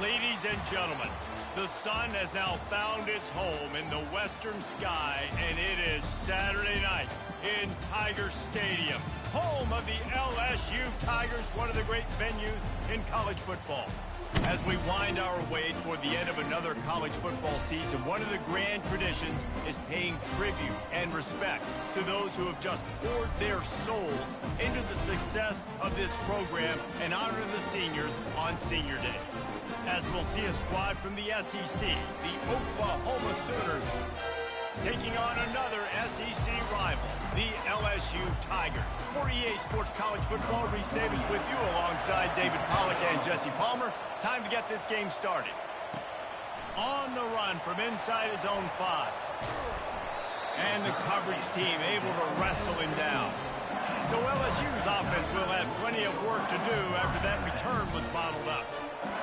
Ladies and gentlemen, the sun has now found its home in the western sky, and it is Saturday night in Tiger Stadium, home of the LSU Tigers, one of the great venues in college football. As we wind our way toward the end of another college football season, one of the grand traditions is paying tribute and respect to those who have just poured their souls into the success of this program and honor the seniors on Senior Day. As we'll see a squad from the SEC, the Oklahoma Sooners, taking on another SEC rival, the LSU Tigers. For EA Sports College Football, Reese Davis with you alongside David Pollack and Jesse Palmer. Time to get this game started. On the run from inside his own 5. And the coverage team able to wrestle him down. So LSU's offense will have plenty of work to do after that return was bottled up.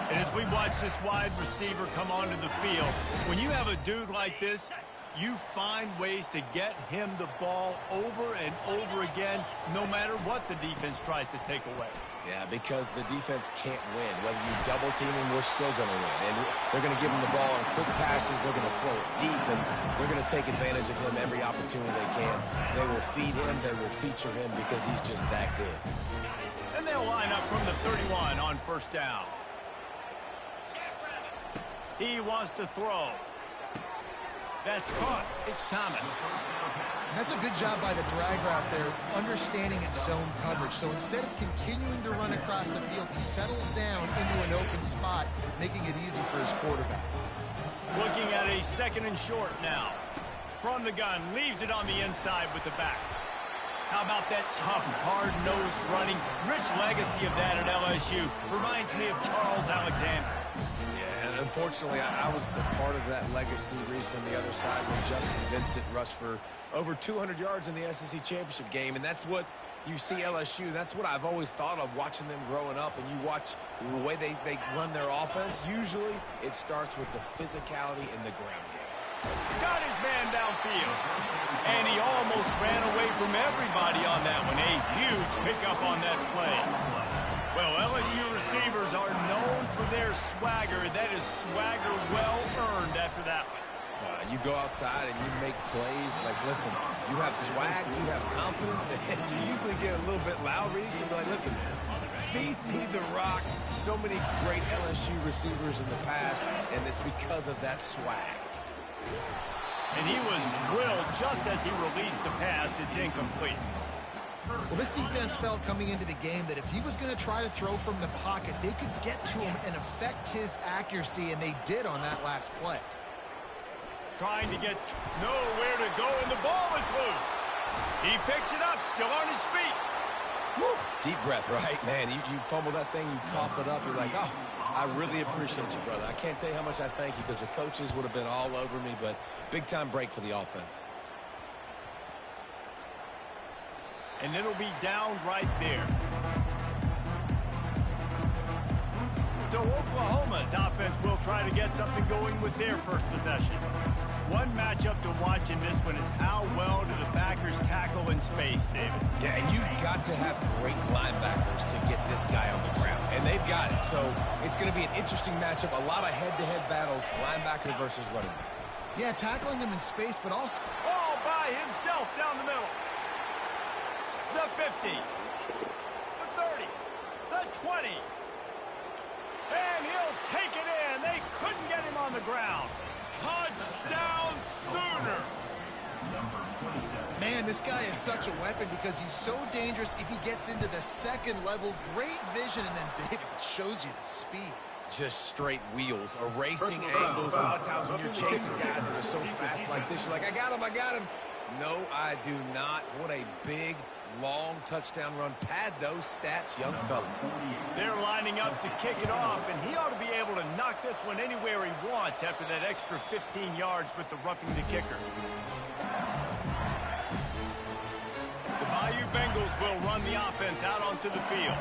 And as we watch this wide receiver come onto the field, when you have a dude like this, you find ways to get him the ball over and over again, no matter what the defense tries to take away. Yeah, because the defense can't win. Whether you double team him, we're still going to win. And they're going to give him the ball on quick passes. They're going to throw it deep, and they're going to take advantage of him every opportunity they can. They will feed him. They will feature him because he's just that good. And they'll line up from the 31 on first down. He wants to throw. That's caught. It's Thomas. And that's a good job by the drag route there, understanding its zone coverage. So instead of continuing to run across the field, he settles down into an open spot, making it easy for his quarterback. Looking at a second and short now. From the gun, leaves it on the inside with the back. How about that tough, hard-nosed running? Rich legacy of that at LSU. Reminds me of Charles Alexander. Unfortunately, I was a part of that legacy, Reese, on the other side when Justin Vincent rushed for over 200 yards in the SEC Championship game, and that's what you see LSU. That's what I've always thought of watching them growing up, and you watch the way they run their offense. Usually, it starts with the physicality in the ground game. Got his man downfield, and he almost ran away from everybody on that one. A huge pickup on that play. Well, LSU receivers are known for their swagger. That is swagger well earned after that one. You go outside and you make plays. Like, listen, you have swag, you have confidence, and you usually get a little bit loud, Reese, and be like, listen, feed me the rock. So many great LSU receivers in the past, and it's because of that swag. And he was drilled just as he released the pass. It's incomplete. Well, this defense felt coming into the game that if he was going to try to throw from the pocket, they could get to him and affect his accuracy, and they did on that last play. Trying to get nowhere to go, and the ball is loose. He picks it up, still on his feet. Woo. Deep breath, right? Man, you fumble that thing, you cough it up, you're like, oh, I really appreciate you, brother. I can't tell you how much I thank you because the coaches would have been all over me, but big-time break for the offense. And it'll be down right there. So Oklahoma's offense will try to get something going with their first possession. One matchup to watch in this one is how well do the backers tackle in space, David? Yeah, and you've got to have great linebackers to get this guy on the ground. And they've got it. So it's going to be an interesting matchup. A lot of head-to-head battles, linebacker versus running back. Yeah, tackling him in space, but also all by himself down the middle. The 50, the 30, the 20, and he'll take it in. They couldn't get him on the ground. Touchdown Sooners. Man, this guy is such a weapon because he's so dangerous if he gets into the second level. Great vision, and then David shows you the speed. Just straight wheels, erasing angles. A lot of times when you're chasing guys that are so fast like this, you're like, I got him. No, I do not. What a big, long touchdown run. Pad those stats, young fella. They're lining up to kick it off, and he ought to be able to knock this one anywhere he wants after that extra 15 yards with the roughing the kicker. The Bayou Bengals will run the offense out onto the field.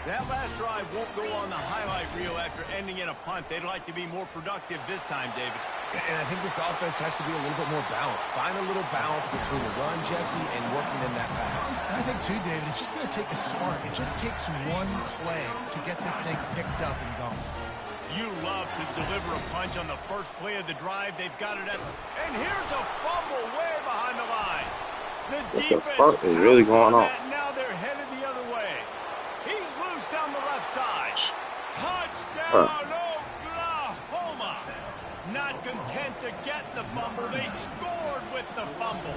That last drive won't go on the highlight reel after ending in a punt. They'd like to be more productive this time, David. And I think this offense has to be a little bit more balanced. Find a little balance between the run, Jesse, and working in that pass. And I think, too, David, it's just going to take a spark. It just takes one play to get this thing picked up and going. You love to deliver a punch on the first play of the drive. They've got it at... And here's a fumble way behind the line. What the fuck is really going on? Now they're headed the other way. He's loose down the left side. Touchdown, Oklahoma. Not content to get the fumble, they scored with the fumble.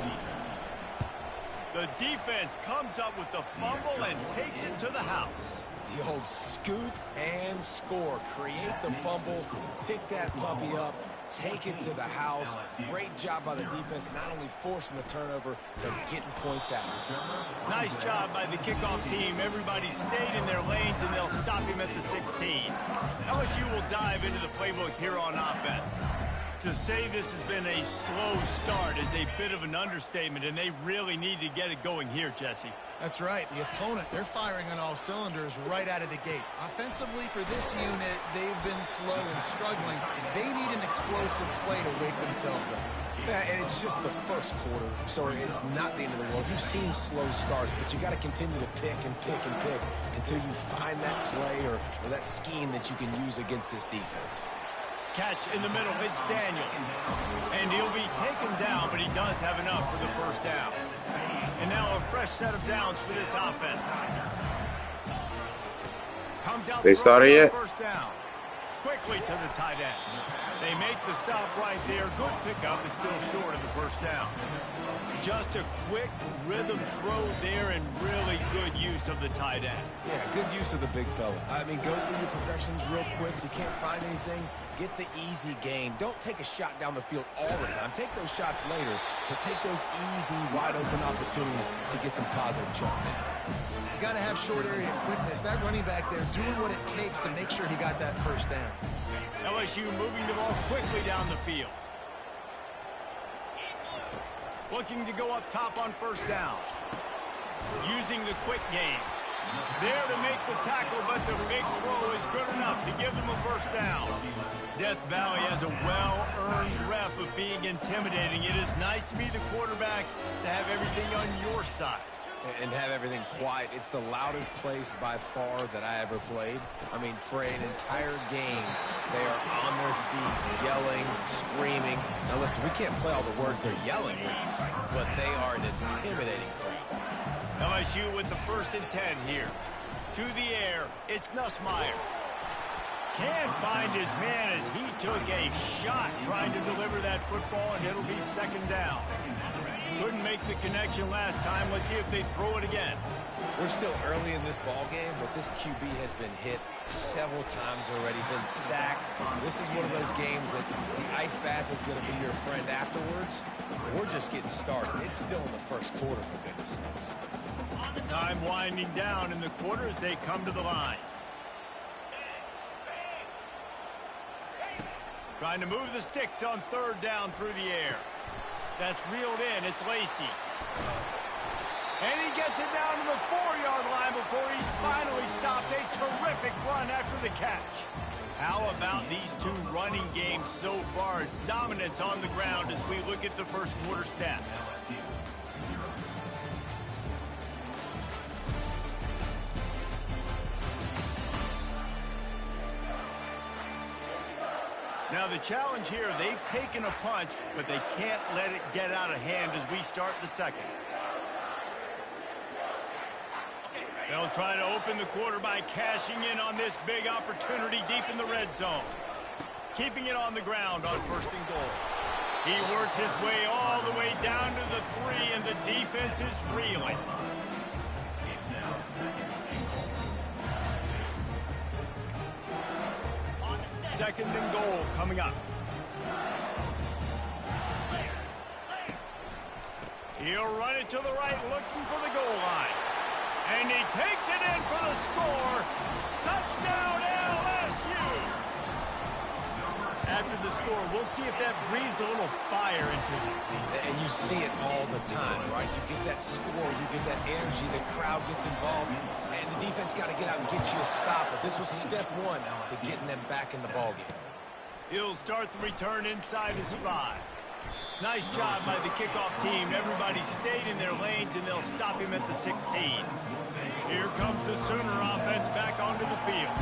The defense comes up with the fumble and takes it to the house. The old scoop and score. Create the fumble, pick that puppy up, take it to the house. Great job by the defense, not only forcing the turnover, but getting points out. Nice job by the kickoff team. Everybody stayed in their lanes, and they'll stop him at the 16. LSU will dive into the playbook here on offense. To say this has been a slow start is a bit of an understatement, and they really need to get it going here, Jesse. That's right. The opponent, they're firing on all cylinders right out of the gate. Offensively, for this unit, they've been slow and struggling. They need an explosive play to wake themselves up. Yeah, and it's just the first quarter, so it's not the end of the world. You've seen slow starts, but you got to continue to pick and pick and pick until you find that play or that scheme that you can use against this defense. Catch in the middle, it's Daniels. And he'll be taken down, but he does have enough for the first down. And now a fresh set of downs for this offense. Comes out they started yet? First down. Quickly to the tight end. They make the stop right there. Good pickup, but still short of the first down. Just a quick rhythm throw there and really good use of the tight end. Yeah, good use of the big fella. I mean, go through your progressions real quick. If you can't find anything, get the easy gain. Don't take a shot down the field all the time. Take those shots later, but take those easy, wide-open opportunities to get some positive chunks. You got to have short area quickness. That running back there doing what it takes to make sure he got that first down. LSU moving the ball quickly down the field. Looking to go up top on first down. Using the quick game. There to make the tackle, but the big throw is good enough to give them a first down. Death Valley has a well-earned rep of being intimidating. It is nice to be the quarterback, to have everything on your side. And have everything quiet. It's the loudest place by far that I ever played. I mean, for an entire game, they are on their feet, yelling, screaming. Now listen, we can't play all the words they're yelling, Reese, but they are an intimidating crowd. LSU with the 1st and 10 here. To the air, it's Nussmeier. Can't find his man as he took a shot trying to deliver that football, and it'll be 2nd down. Couldn't make the connection last time. Let's see if they throw it again. We're still early in this ball game, but this QB has been hit several times already, been sacked. This is one of those games that the ice bath is going to be your friend afterwards. We're just getting started. It's still in the first quarter, for goodness sakes. Time winding down in the quarter as they come to the line. Trying to move the sticks on 3rd down through the air. That's reeled in. It's Lacey. And he gets it down to the 4-yard line before he's finally stopped. A terrific run after the catch. How about these two running games so far? Dominance on the ground as we look at the first quarter stats. Now the challenge here, they've taken a punch, but they can't let it get out of hand as we start the 2nd. They'll try to open the quarter by cashing in on this big opportunity deep in the red zone. Keeping it on the ground on 1st and goal. He works his way all the way down to the 3, and the defense is reeling. Second and goal coming up. He'll run it to the right, looking for the goal line. And he takes it in for the score. Touchdown, LSU! After the score, we'll see if that breathes a little fire into him. And you see it all the time, right? You get that score, you get that energy, the crowd gets involved, and the defense got to get out and get you a stop. But this was step 1 to getting them back in the ballgame. He'll start the return inside his 5. Nice job by the kickoff team. Everybody stayed in their lanes, and they'll stop him at the 16. Here comes the Sooner offense back onto the field.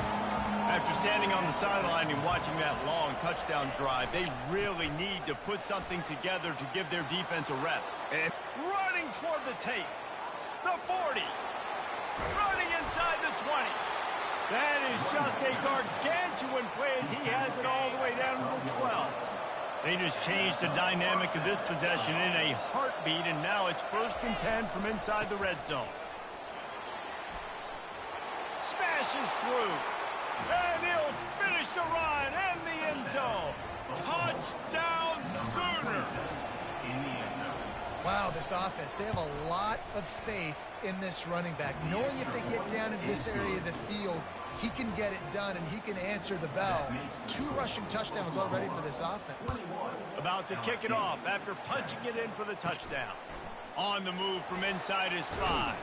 At After standing on the sideline and watching that long touchdown drive, they really need to put something together to give their defense a rest. And running toward the tape. The 40. Running inside the 20. That is just a gargantuan play as he has it all the way down to the 12. They just changed the dynamic of this possession in a heartbeat, and now it's 1st and 10 from inside the red zone. Smashes through. And he'll finish the run and the end zone. Touchdown Sooners. Wow, this offense, they have a lot of faith in this running back. Knowing if they get down in this area of the field, he can get it done and he can answer the bell. 2 rushing touchdowns already for this offense. About to kick it off after punching it in for the touchdown. On the move from inside his 5.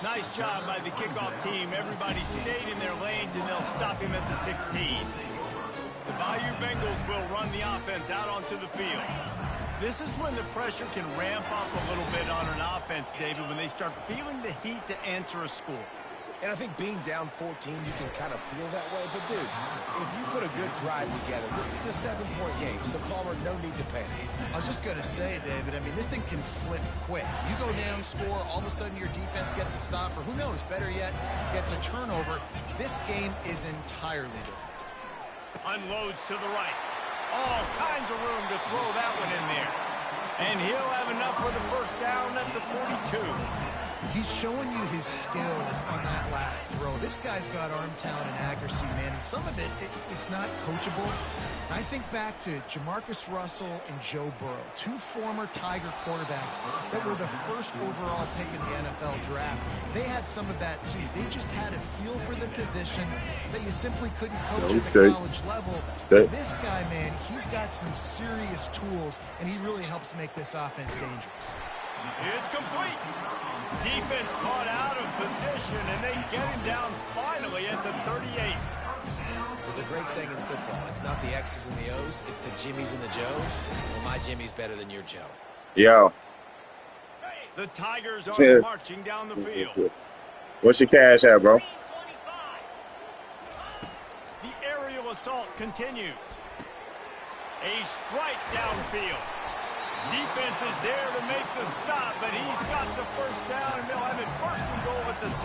Nice job by the kickoff team. Everybody stayed in their lanes, and they'll stop him at the 16. The Bayou Bengals will run the offense out onto the field. This is when the pressure can ramp up a little bit on an offense, David, when they start feeling the heat to answer a score. And I think being down 14, you can kind of feel that way. But, dude, if you put a good drive together, this is a 7-point game. So, Palmer, no need to panic. I was just going to say, David, I mean, this thing can flip quick. You go down, score, all of a sudden your defense gets a stop, or who knows, better yet, gets a turnover. This game is entirely different. Unloads to the right. All kinds of room to throw that one in there. And he'll have enough for the 1st down at the 42. He's showing you his skills on that last throw. This guy's got arm talent and accuracy, man. And some of it's not coachable. I think back to Jamarcus Russell and Joe Burrow, 2 former Tiger quarterbacks that were the 1st overall pick in the NFL draft. They had some of that, too. They just had a feel for the position that you simply couldn't coach at the college level. This guy, man, he's got some serious tools, and he really helps make this offense dangerous. It's complete. Defense caught out of position, and they get him down finally at the 38. There's a great saying in football. It's not the X's and the O's, it's the Jimmies and the Joes. Well, my Jimmy's better than your Joe. Yo. The Tigers are marching down the field. What's your cash at, bro? The aerial assault continues. A strike downfield. Defense is there to make the stop, but he's got the 1st down, and they'll have it 1st and goal at the 6.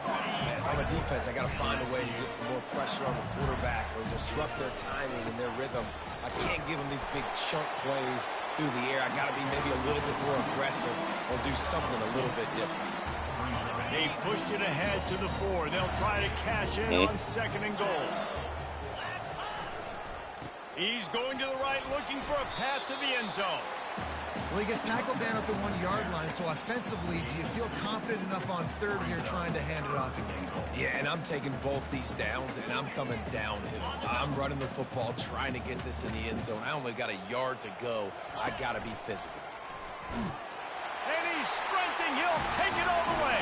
Man, if I'm a defense, I got to find a way to get some more pressure on the quarterback or disrupt their timing and their rhythm. I can't give them these big chunk plays through the air. I got to be maybe a little bit more aggressive or do something a little bit different. They pushed it ahead to the 4. They'll try to cash in on 2nd and goal. He's going to the right, looking for a path to the end zone. Well, he gets tackled down at the 1-yard line, so offensively, do you feel confident enough on 3rd here trying to hand it off again? Yeah, and I'm taking both these downs, and I'm coming downhill. I'm running the football, trying to get this in the end zone. I only got a yard to go. I got to be physical. And he's sprinting. He'll take it all the way.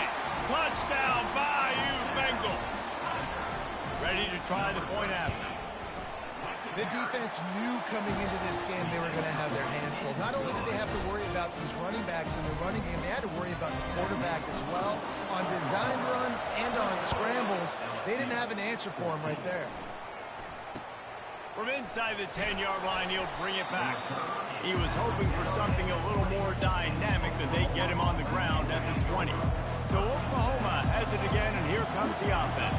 Touchdown, Bayou Bengals. Ready to try the point after. The defense knew coming into this game they were going to have their hands full. Not only did they have to worry about these running backs in the running game, they had to worry about the quarterback as well. On design runs and on scrambles, they didn't have an answer for him right there. From inside the 10-yard line, he'll bring it back. He was hoping for something a little more dynamic, but they get him on the ground at the 20. So Oklahoma has it again, and here comes the offense.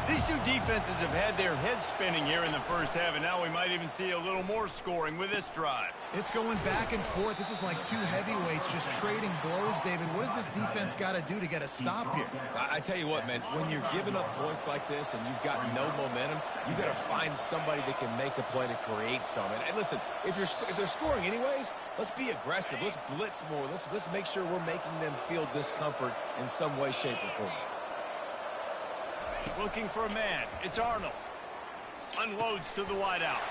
These 2 defenses have had their heads spinning here in the 1st half, and now we might even see a little more scoring with this drive. It's going back and forth. This is like 2 heavyweights just trading blows, David. What does this defense got to do to get a stop here? I tell you what, man, when you're giving up points like this and you've got no momentum, you got to find somebody that can make a play to create some. And listen, if they're scoring anyways, let's be aggressive. Let's blitz more. Let's make sure we're making them feel discomfort in some way, shape, or form. Looking for a man. It's Arnold. Unloads to the wideout.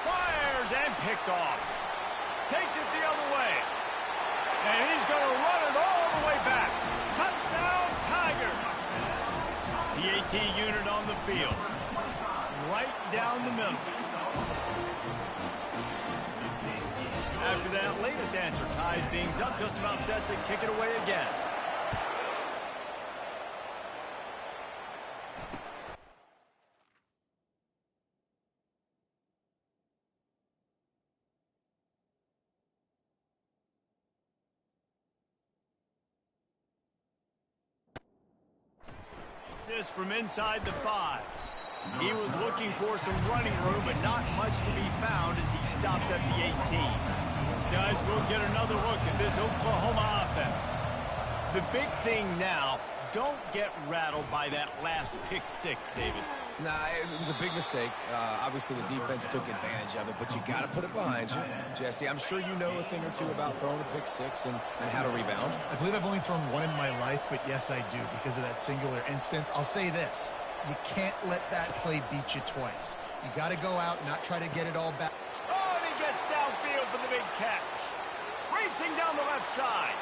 Fires and picked off. Takes it the other way. And he's going to run it all the way back. Touchdown, Tigers. The AT unit on the field. Right down the middle. After that latest answer tied things up, just about set to kick it away again. this from inside the 5. He was looking for some running room, but not much to be found as he stopped at the 18. Guys, we'll get another look at this Oklahoma offense. The big thing now, don't get rattled by that last pick-6, David. Nah, it was a big mistake. Obviously, the defense took advantage of it, but you got to put it behind you. Jesse, I'm sure you know a thing or two about throwing a pick-6 and how to rebound. I believe I've only thrown one in my life, but yes, I do because of that singular instance. I'll say this. You can't let that play beat you twice. You got to go out and not try to get it all back. Oh, and he gets downfield for the big catch. Racing down the left side.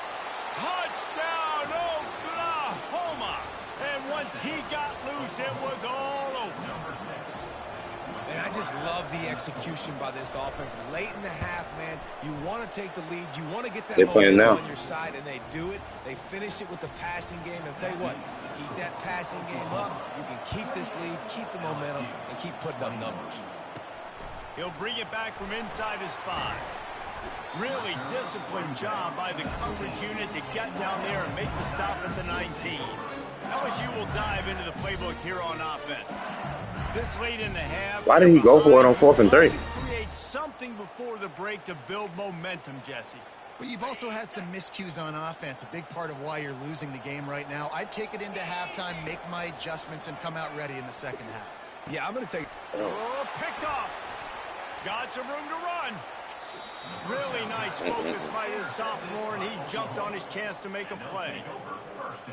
Touchdown, Oklahoma. And once he got loose, it was all over. And I just love the execution by this offense. Late in the half, man, you want to take the lead. You want to get that momentum on your side, and they do it. They finish it with the passing game. And I'll tell you what, keep that passing game up. You can keep this lead, keep the momentum, and keep putting up numbers. He'll bring it back from inside his 5. Really disciplined job by the coverage unit to get down there and make the stop at the 19. LSU will dive into the playbook here on offense. This late in the half. Why did he go for it on 4th and 3? Create something before the break to build momentum, Jesse. But you've also had some miscues on offense, a big part of why you're losing the game right now. I'd take it into halftime, make my adjustments, and come out ready in the second half. Yeah, I'm going to take... Oh, picked off. Got some room to run. Really nice focus by his sophomore, and he jumped on his chance to make a play.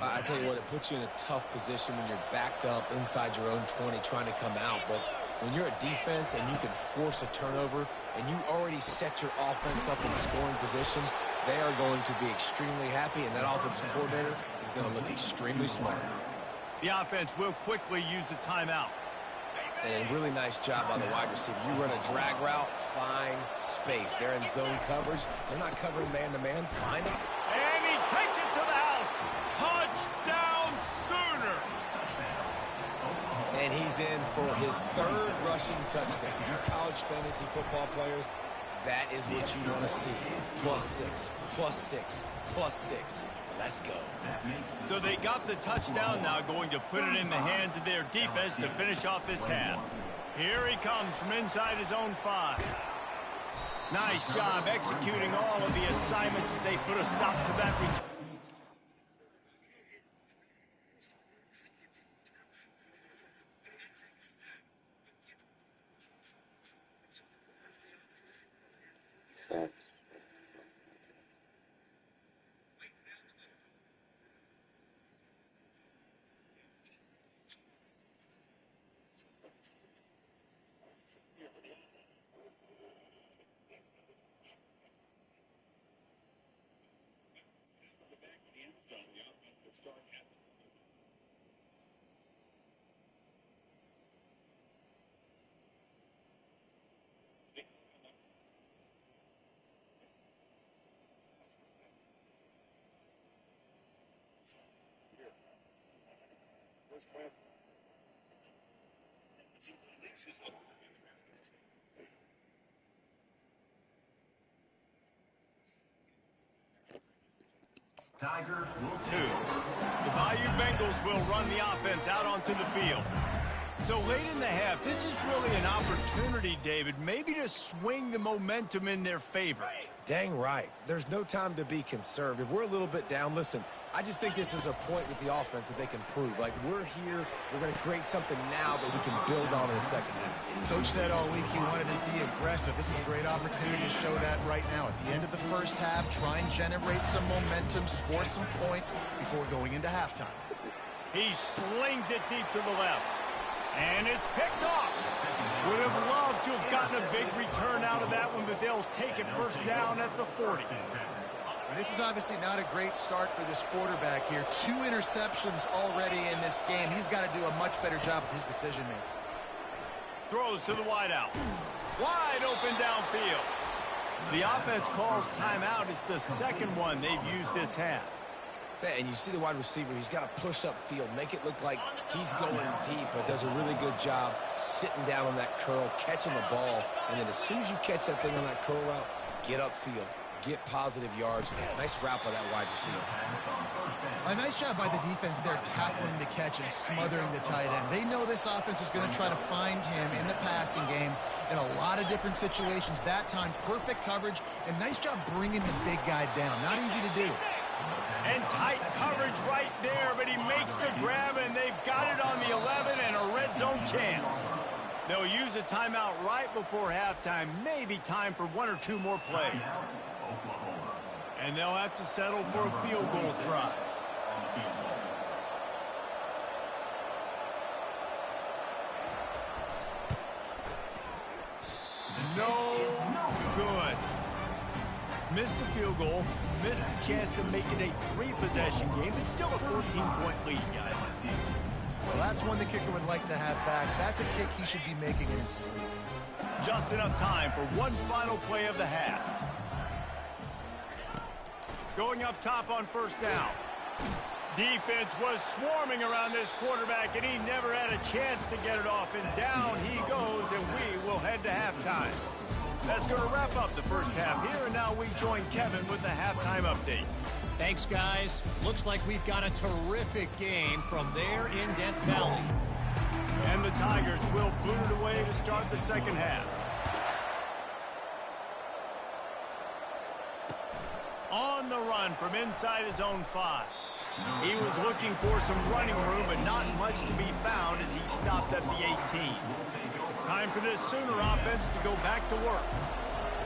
I tell you what, it puts you in a tough position when you're backed up inside your own 20 trying to come out. But when you're a defense and you can force a turnover and you already set your offense up in scoring position, they are going to be extremely happy, and that offensive coordinator is going to look extremely smart. The offense will quickly use a timeout. And a really nice job by the wide receiver. You run a drag route, find space. They're in zone coverage. They're not covering man-to-man. Find it. And he takes it to the house. Touchdown, Sooners. And he's in for his 3rd rushing touchdown. You college fantasy football players, that is what you want to see. +6, +6, +6. Let's go. So they got the touchdown, now going to put it in the hands of their defense to finish off this half. Here he comes from inside his own 5. Nice job executing all of the assignments as they put a stop to that return. Tigers will 2. The Bayou Bengals will run the offense out onto the field. So late in the half, this is really an opportunity, David, maybe to swing the momentum in their favor. Dang right. There's no time to be conservative. We're a little bit down. Listen, I just think this is a point with the offense that they can prove. Like, we're here. We're going to create something now that we can build on in the second half. Coach said all week he wanted to be aggressive. This is a great opportunity to show that right now. At the end of the first half, try and generate some momentum, score some points before going into halftime. He slings it deep to the left. And it's picked off. Would have loved to have gotten a big return out of that one, but they'll take it first down at the 40. And this is obviously not a great start for this quarterback here. 2 interceptions already in this game. He's got to do a much better job with his decision-making. Throws to the wideout. Wide open downfield. The offense calls timeout. It's the second one they've used this half. And you see the wide receiver, he's got to push up field, make it look like he's going deep, but does a really good job sitting down on that curl, catching the ball, and then as soon as you catch that thing on that curl route, get upfield, get positive yards. Nice route by that wide receiver. A nice job by the defense there tackling the catch and smothering the tight end. They know this offense is going to try to find him in the passing game in a lot of different situations. That time, perfect coverage, and nice job bringing the big guy down. Not easy to do. And tight coverage right there, but he makes the grab, and they've got it on the 11 and a red zone chance. They'll use a timeout right before halftime, maybe time for 1 or 2 more plays. And they'll have to settle for a field goal try. No good. Missed the field goal, missed the chance to make it a 3-possession game. It's still a 14-point lead, guys. Well, that's one the kicker would like to have back. That's a kick he should be making in his sleep. Just enough time for one final play of the half. Going up top on first down. Defense was swarming around this quarterback, and he never had a chance to get it off. And down he goes, and we will head to halftime. That's going to wrap up the first half here, and now we join Kevin with the halftime update. Thanks, guys. Looks like we've got a terrific game from there in Death Valley. And the Tigers will boot it away to start the second half. On the run from inside his own 5. He was looking for some running room, but not much to be found as he stopped at the 18. Time for this Sooner offense to go back to work.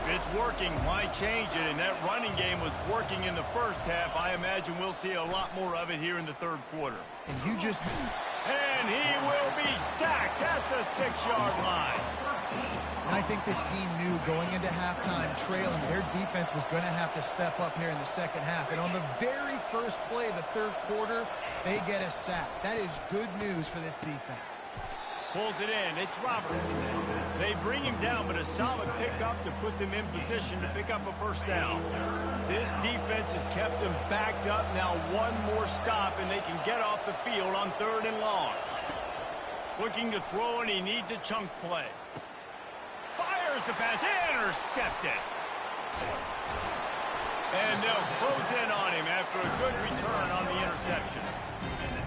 If it's working, why change it? And that running game was working in the first half. I imagine we'll see a lot more of it here in the third quarter. And you just... And he will be sacked at the 6-yard line. And I think this team knew going into halftime trailing, their defense was going to have to step up here in the second half. And on the very first play of the third quarter, they get a sack. That is good news for this defense. Pulls it in. It's Roberts. They bring him down, but a solid pickup to put them in position to pick up a first down. This defense has kept them backed up. Now one more stop, and they can get off the field on 3rd and long. Looking to throw, and he needs a chunk play. Fires the pass. Intercepted. And they'll close in on him after a good return on the interception.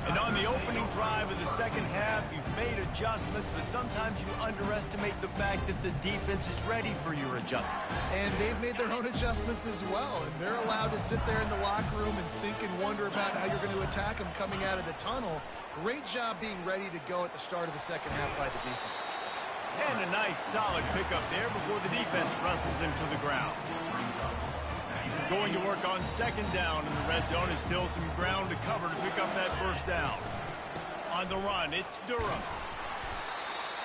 And on the opening drive of the second half, you've made adjustments, but sometimes you underestimate the fact that the defense is ready for your adjustments. And they've made their own adjustments as well. And they're allowed to sit there in the locker room and think and wonder about how you're going to attack them coming out of the tunnel. Great job being ready to go at the start of the second half by the defense. And a nice, solid pickup there before the defense wrestles him to the ground. Going to work on second down in the red zone. Is still some ground to cover to pick up that first down. On the run, it's Durham.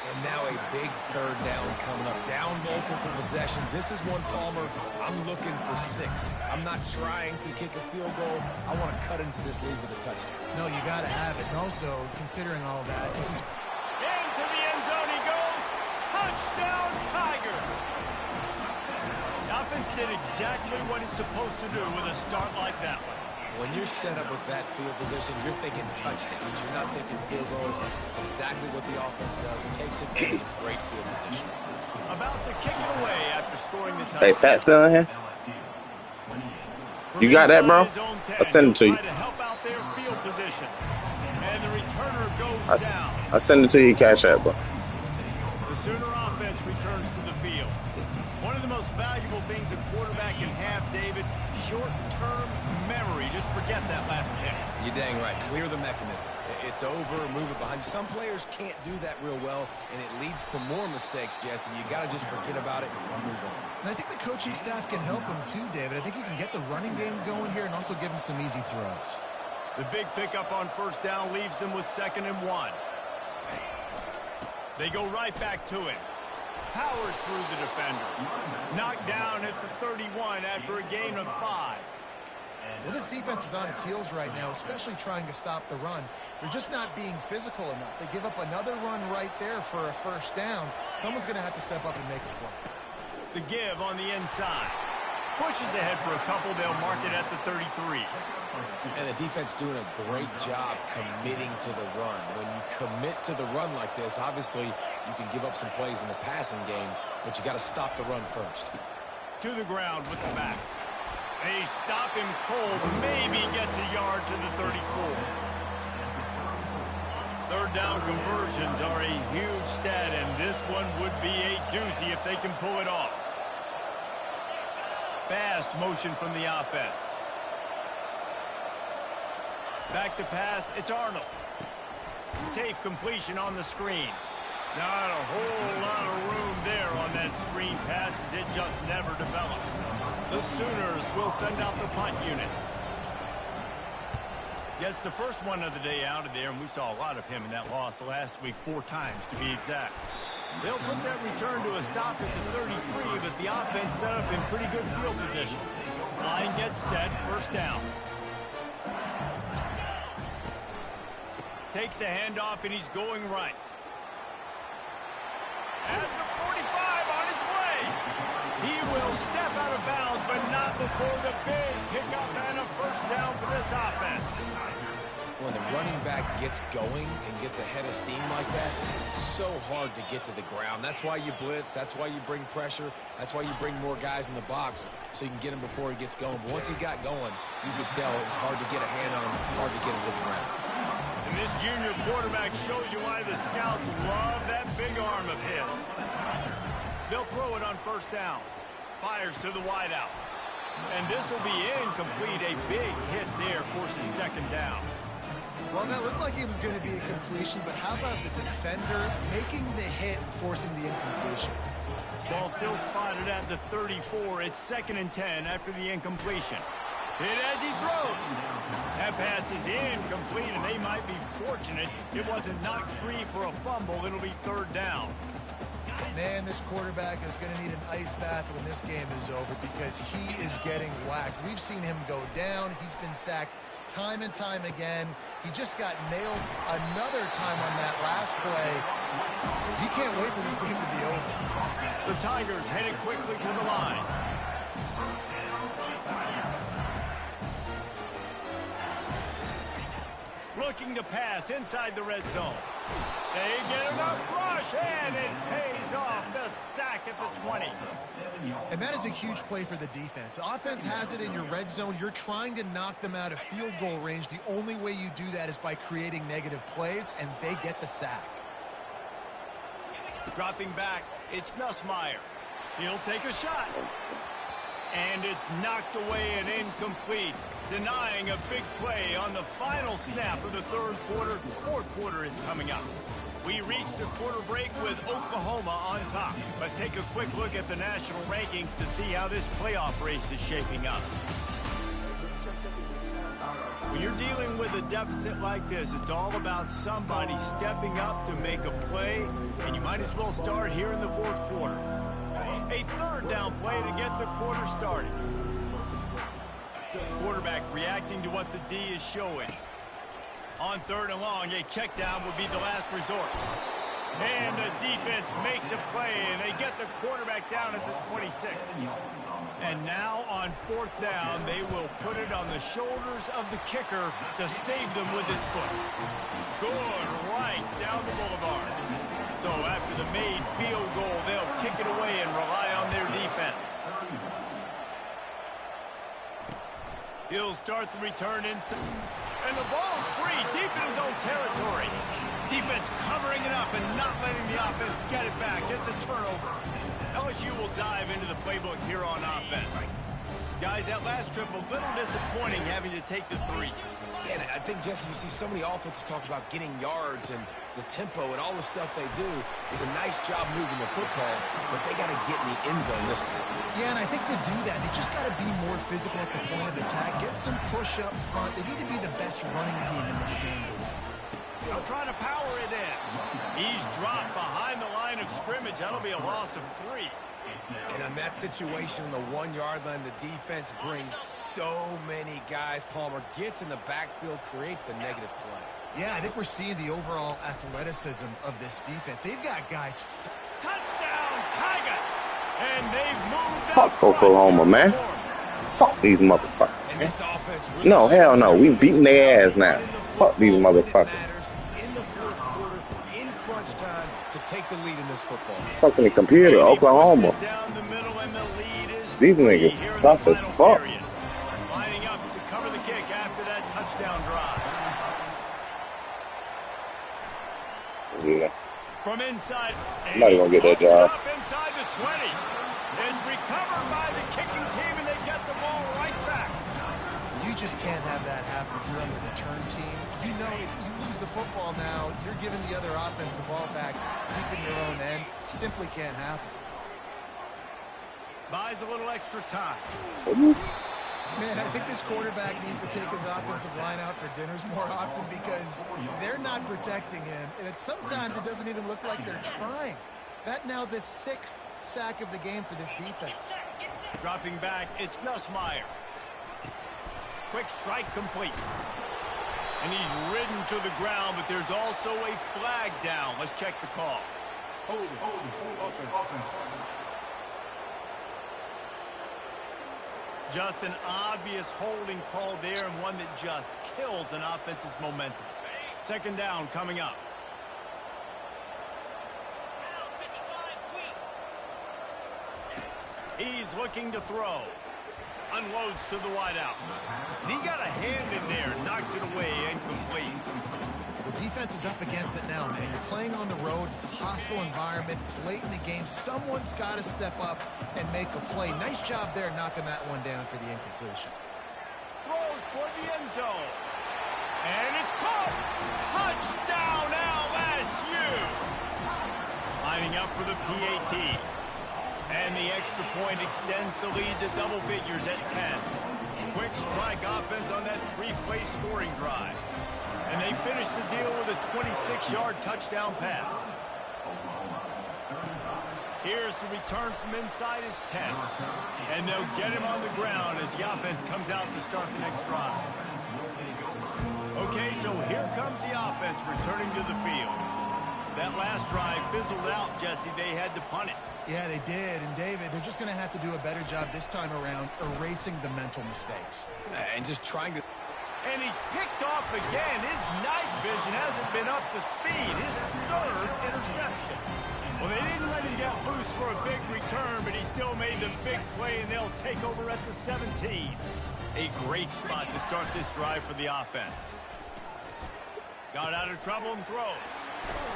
And now a big third down coming up. Down multiple possessions. This is one, Palmer, I'm looking for 6. I'm not trying to kick a field goal. I want to cut into this lead with a touchdown. No, you got to have it. And also, considering all of that, this is... Into the end zone he goes. Touchdown, Tigers. The offense did exactly what it's supposed to do with a start like that one. When you're set up with that field position, you're thinking touchdowns. You're not thinking field goals. It's exactly what the offense does. It takes advantage of great field position. About to kick it away after scoring the Hey, touchdown. Pat still in here? You got that, bro? I'll send it to you. To help out their field position. And the returner goes down. I'll send it to you, Cash App, bro. The Sooner offense returns to the field. One of the most valuable things a quarterback can have, David, short-term memory. Just forget that last pick. You're dang right. Clear the mechanism. It's over, move it behind you. Some players can't do that real well, and it leads to more mistakes, Jesse. You got to just forget about it and move on. And I think the coaching staff can help him too, David. I think you can get the running game going here and also give him some easy throws. The big pickup on first down leaves them with 2nd and 1. They go right back to it. Powers through the defender. Knocked down at the 31 after a gain of 5. Well, this defense is on its heels right now, especially trying to stop the run. They're just not being physical enough. They give up another run right there for a first down. Someone's going to have to step up and make a play. The give on the inside. Pushes ahead for a couple. They'll mark it at the 33. And the defense doing a great job committing to the run. When you commit to the run like this, obviously you can give up some plays in the passing game, but you got to stop the run first. To the ground with the back. They stop him cold, maybe gets a yard to the 34. Third down conversions are a huge stat, and this one would be a doozy if they can pull it off. Fast motion from the offense. Back to pass, it's Arnold. Safe completion on the screen. Not a whole lot of room there on that screen pass as it just never developed. The Sooners will send out the punt unit. Gets the first one of the day out of there, and we saw a lot of him in that loss last week, 4 times to be exact. They'll put that return to a stop at the 33, but the offense set up in pretty good field position. Line gets set, first down. Takes the handoff, and he's going right. At the 45 on his way. He will step out of bounds, but not before the big pickup and a first down for this offense. When the running back gets going and gets ahead of steam like that, it's so hard to get to the ground. That's why you blitz. That's why you bring pressure. That's why you bring more guys in the box so you can get him before he gets going. But once he got going, you could tell it was hard to get a hand on him, hard to get him to the ground. And this junior quarterback shows you why the scouts love that big arm of his. They'll throw it on first down. Fires to the wideout. And this will be incomplete. A big hit there forces second down. Well, that looked like it was going to be a completion, but how about the defender making the hit and forcing the incompletion? Ball still spotted at the 34. It's 2nd and 10 after the incompletion. Hit as he throws. That pass is incomplete, and they might be fortunate it wasn't knocked free for a fumble. It'll be 3rd down. Man, this quarterback is going to need an ice bath when this game is over because he is getting whacked. We've seen him go down. He's been sacked time and time again. He just got nailed another time on that last play. He can't wait for this game to be over. The Tigers headed quickly to the line. Looking to pass inside the red zone. They get enough rush, and it pays off. The sack at the 20. And that is a huge play for the defense. Offense has it in your red zone. You're trying to knock them out of field goal range. The only way you do that is by creating negative plays, and they get the sack. Dropping back, it's Nussmeier. He'll take a shot. And it's knocked away and incomplete, denying a big play on the final snap of the 3rd quarter. 4th quarter is coming up. We reached the quarter break with Oklahoma on top. Let's take a quick look at the national rankings to see how this playoff race is shaping up. When you're dealing with a deficit like this, it's all about somebody stepping up to make a play, and you might as well start here in the 4th quarter. A 3rd down play to get the quarter started. Quarterback reacting to what the D is showing. On 3rd and long, a check down would be the last resort. And the defense makes a play, and they get the quarterback down at the 26. And now on 4th down, they will put it on the shoulders of the kicker to save them with his foot. Good right down the boulevard. So after the made field goal, they'll kick it away and rely on their defense. He'll start the return inside. And the ball's free deep in his own territory. Defense covering it up and not letting the offense get it back. It's a turnover. LSU will dive into the playbook here on offense. Guys, that last trip a little disappointing having to take the 3. Yeah, I think, Jesse, you see so many offenses talk about getting yards and the tempo and all the stuff they do. It's a nice job moving the football, but they got to get in the end zone this time. Yeah, and I think to do that, they just got to be more physical at the point of attack. Get some push up front. They need to be the best running team in this game to win. They'll try to power it in. He's dropped behind the line of scrimmage. That'll be a loss of 3. And on that situation, on the 1-yard line, the defense brings so many guys. Palmer gets in the backfield, creates the negative play. Yeah, I think we're seeing the overall athleticism of this defense. They've got guys. Touchdown, Tigers! And they've moved. Fuck Oklahoma, man. Fuck these motherfuckers, And man. this offense really No, hell no. We beating their ass now. Fuck these motherfuckers. in the 4th quarter, in crunch time, to take the lead in this football. Fucking the computer, Oklahoma. These niggas tough as fuck. touchdown drive. Yeah. From inside, I'm not even gonna get that job. Up inside the 20. It's recovered by the kicking team, and they get the ball right back. You just can't have that happen if you're on the return team. You know if you lose the football now, you're giving the other offense the ball back deep in your own end. Simply can't happen. Buys a little extra time. Man, I think this quarterback needs to take his offensive line out for dinners more often because they're not protecting him. And sometimes it doesn't even look like they're trying. That now the 6th sack of the game for this defense. Dropping back, it's Nussmeier. Quick strike complete. And he's ridden to the ground, but there's also a flag down. Let's check the call. Hold open. Just an obvious holding call there, and one that just kills an offense's momentum. Second down coming up. He's looking to throw. Unloads to the wideout. And he got a hand in there, knocks it away, incomplete. The defense is up against it now, man. You're playing on the road. It's a hostile environment. It's late in the game. Someone's got to step up and make a play. Nice job there knocking that one down for the incompletion. Throws toward the end zone. And it's caught. Touchdown LSU. Lining up for the PAT. And the extra point extends the lead to double figures at 10. Quick strike offense on that 3-play scoring drive. And they finish the deal with a 26-yard touchdown pass. Here's the return from inside his 10. And they'll get him on the ground as the offense comes out to start the next drive. Okay, so here comes the offense returning to the field. That last drive fizzled out, Jesse. They had to punt it. Yeah, they did. And, David, they're just going to have to do a better job this time around erasing the mental mistakes. And just trying to... And he's picked off again. His night vision hasn't been up to speed. His 3rd interception. Well, they didn't let him get loose for a big return, but he still made the big play, and they'll take over at the 17. A great spot to start this drive for the offense. Got out of trouble and throws.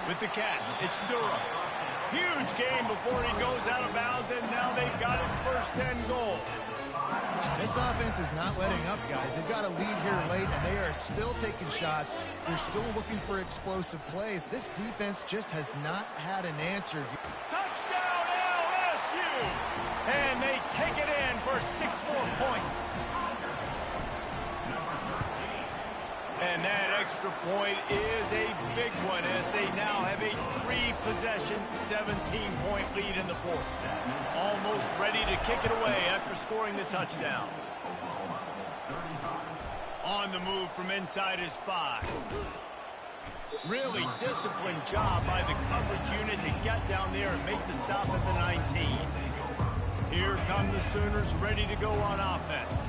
With the catch, it's Durham. Huge game before he goes out of bounds, and now they've got it 1st and goal. This offense is not letting up, guys. They've got a lead here late, and they are still taking shots. They're still looking for explosive plays. This defense just has not had an answer. Touchdown LSU! And they take it in for 6 more points. And that extra point is a big one as they now have a 3-possession, 17-point lead in the 4th. Almost ready to kick it away after scoring the touchdown. On the move from inside his 5. Really disciplined job by the coverage unit to get down there and make the stop at the 19. Here come the Sooners ready to go on offense.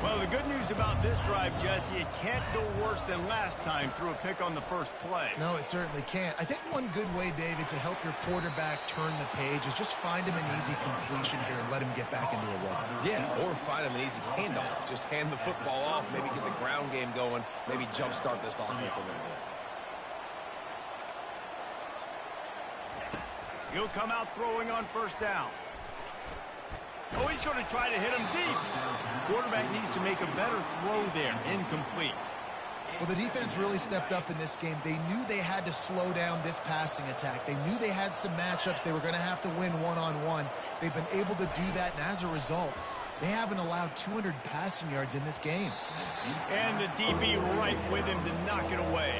Well, the good news about this drive, Jesse, it can't go worse than last time through a pick on the first play. No, it certainly can't. I think one good way, David, to help your quarterback turn the page is just find him an easy completion here and let him get back into a rhythm. Yeah, or find him an easy handoff. Just hand the football off, maybe get the ground game going, maybe jumpstart this offense a little bit. He'll come out throwing on 1st down. Oh, he's going to try to hit him deep. Quarterback needs to make a better throw there. Incomplete. Well, the defense really stepped up in this game. They knew they had to slow down this passing attack. They knew they had some matchups they were going to have to win one-on-one. They've been able to do that, and as a result, they haven't allowed 200 passing yards in this game. And the DB right with him to knock it away.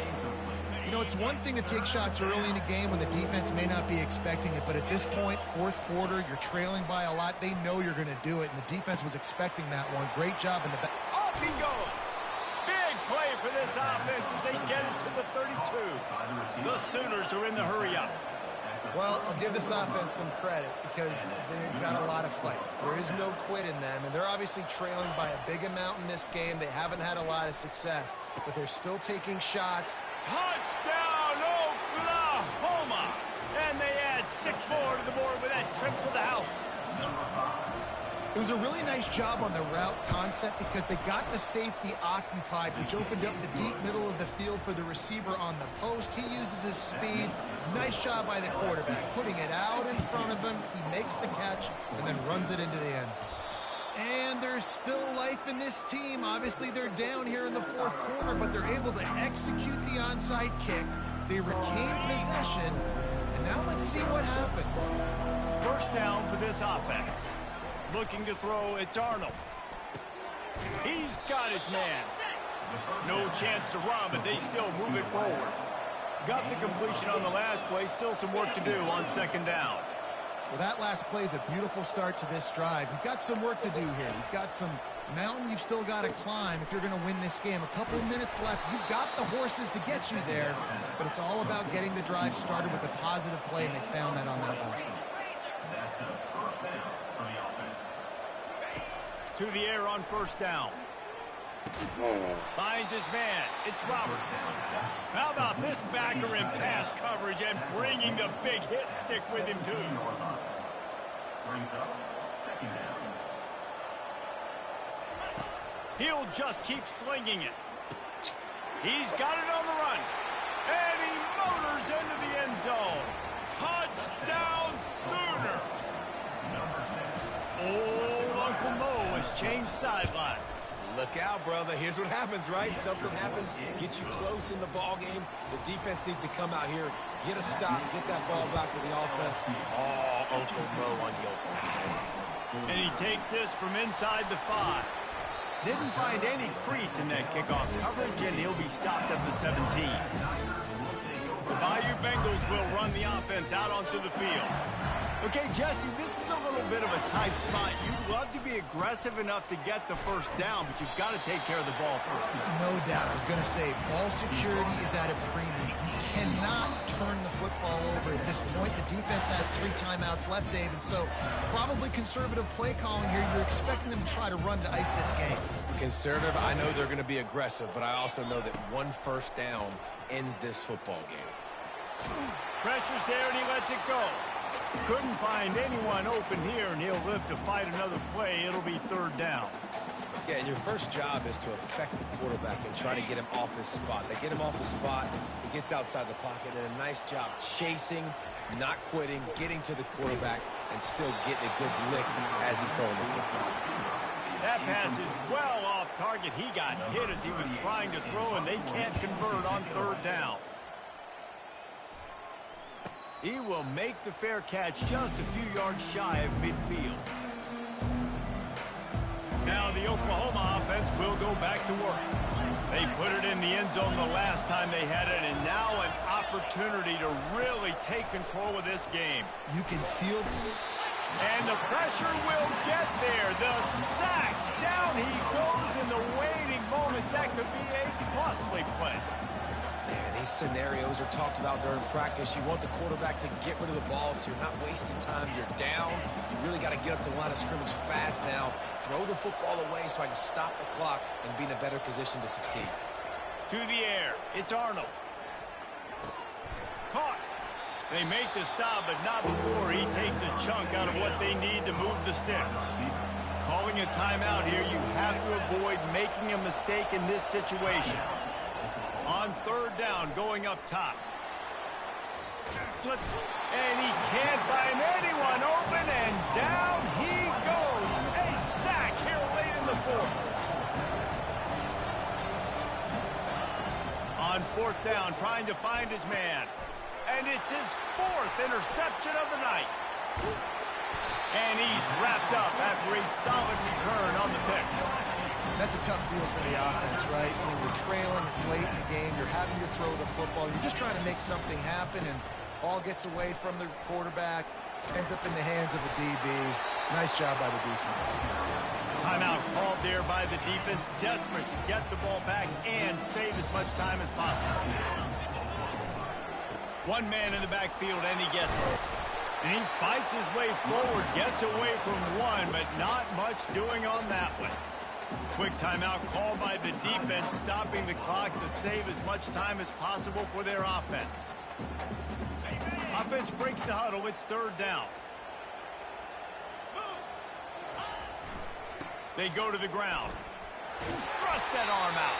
You know, it's one thing to take shots early in a game when the defense may not be expecting it, but at this point, 4th quarter, you're trailing by a lot. They know you're going to do it, and the defense was expecting that one. Great job in the back. Off he goes. Big play for this offense as they get it to the 32. The Sooners are in the hurry-up. Well, I'll give this offense some credit because they've got a lot of fight. There is no quit in them, and they're obviously trailing by a big amount in this game. They haven't had a lot of success, but they're still taking shots. Touchdown, Oklahoma! And they add 6 more to the board with that trip to the house. It was a really nice job on the route concept because they got the safety occupied, which opened up the deep middle of the field for the receiver on the post. He uses his speed. Nice job by the quarterback, putting it out in front of him. He makes the catch and then runs it into the end zone. And there's still life in this team. Obviously, they're down here in the fourth quarter, but they're able to execute the onside kick. They retain possession. And now let's see what happens. First down for this offense. Looking to throw, it's Arnold. He's got his man. No chance to run, but they still move it forward. Got the completion on the last play. Still some work to do on second down. Well, that last play is a beautiful start to this drive. You've got some work to do here. You've got some mountain you've still got to climb if you're going to win this game. A couple of minutes left. You've got the horses to get you there, but it's all about getting the drive started with a positive play, and they found that on that last one. To the air on first down. Finds his man. It's Roberts. How about this backer in pass coverage and bringing the big hit stick with him, too. He'll just keep slinging it. He's got it on the run. And he motors into the end zone. Touchdown Sooners. Old Uncle Mo has changed sidelines. Look out, brother. Here's what happens, right? Something happens, get you close in the ball game. The defense needs to come out here, get a stop, get that ball back to the offense. Oh, Uncle Mo on your side. And he takes this from inside the 5. Didn't find any crease in that kickoff coverage, and he'll be stopped at the 17. The Bayou Bengals will run the offense out onto the field. Okay, Jesse, this is a little bit of a tight spot. You'd love to be aggressive enough to get the first down, but you've got to take care of the ball first. No doubt. I was going to say, ball security is at a premium. You cannot turn the football over at this point. The defense has 3 timeouts left, Dave, and so probably conservative play calling here. You're expecting them to try to run to ice this game. Conservative, I know they're going to be aggressive, but I also know that one first down ends this football game. Pressure's there, and he lets it go. Couldn't find anyone open here, and he'll live to fight another play. It'll be third down. Yeah, and your first job is to affect the quarterback and try to get him off his spot. They get him off his spot, he gets outside the pocket, and a nice job chasing, not quitting, getting to the quarterback, and still getting a good lick as he's throwing the football. That pass is well off target. He got hit as he was trying to throw, and they can't convert on third down. He will make the fair catch just a few yards shy of midfield. Now the Oklahoma offense will go back to work. They put it in the end zone the last time they had it, and now an opportunity to really take control of this game. You can feel it. And the pressure will get there. The sack. Down he goes in the waiting moments. That could be a costly play. Yeah, these scenarios are talked about during practice. You want the quarterback to get rid of the ball so you're not wasting time. You're down. You really got to get up to the line of scrimmage fast now. Throw the football away so I can stop the clock and be in a better position to succeed. To the air. It's Arnold. Caught. They make the stop, but not before he takes a chunk out of what they need to move the sticks. Calling a timeout here, you have to avoid making a mistake in this situation. On third down, going up top. Slip, and he can't find anyone open, and down he goes. A sack here late in the fourth. On fourth down, trying to find his man. And it's his 4th interception of the night. And he's wrapped up after a solid return on the pick. That's a tough deal for the offense, right? I mean, we're trailing, it's late in the game, you're having to throw the football, you're just trying to make something happen, and ball gets away from the quarterback, ends up in the hands of a DB. Nice job by the defense. Timeout called there by the defense, desperate to get the ball back and save as much time as possible. One man in the backfield, and he gets it. And he fights his way forward, gets away from one, but not much doing on that one. Quick timeout called by the defense, stopping the clock to save as much time as possible for their offense. Offense breaks the huddle. It's third down. They go to the ground. Thrust that arm out.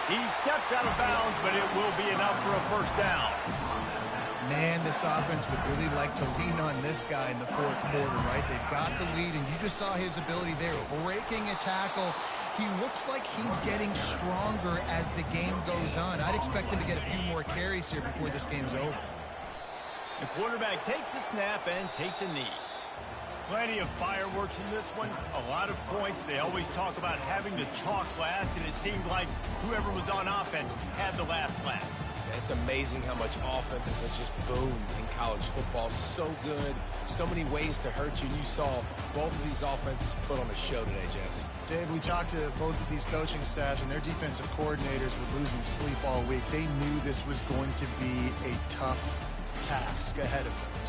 He steps out of bounds, but it will be enough for a first down. Man, this offense would really like to lean on this guy in the fourth quarter, right? They've got the lead, and you just saw his ability there, breaking a tackle. He looks like he's getting stronger as the game goes on. I'd expect him to get a few more carries here before this game's over. The quarterback takes a snap and takes a knee. Plenty of fireworks in this one. A lot of points. They always talk about having the chalk last, and it seemed like whoever was on offense had the last laugh. It's amazing how much offenses have just boomed in college football. So good, so many ways to hurt you. And you saw both of these offenses put on a show today, Jess. Dave, we talked to both of these coaching staffs, and their defensive coordinators were losing sleep all week. They knew this was going to be a tough task ahead of them.